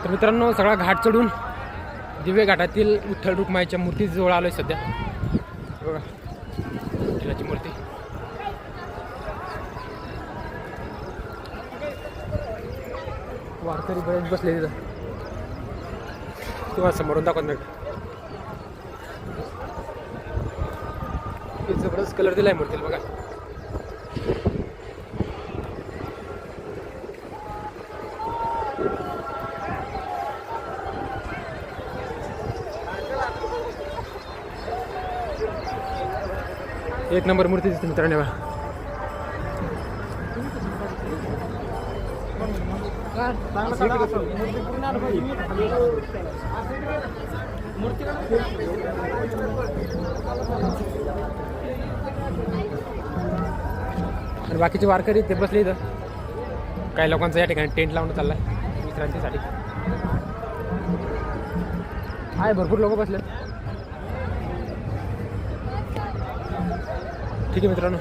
तर मित्रांनो सगळा घाट चढून दिवे घाटातील विठ्ठल रुक्माईच्या मूर्तीजवळ आलोय सध्या. बघा विठ्ठलाची मूर्ती. वारकरी बरेच बसले तिथं. तुम्हाला समोरून दाखवणार. जबरदस्त कलर दिलाय मूर्तीला बघा. एक नंबर मूर्ती दिसते मित्रांनो. आणि बाकीचे वारकरी ते बसले इथं. काही लोकांचा या ठिकाणी टेंट लावून चाललाय विश्रांतीसाठी. आहे भरपूर लोक बसले. ठीक आहे मित्रांनो.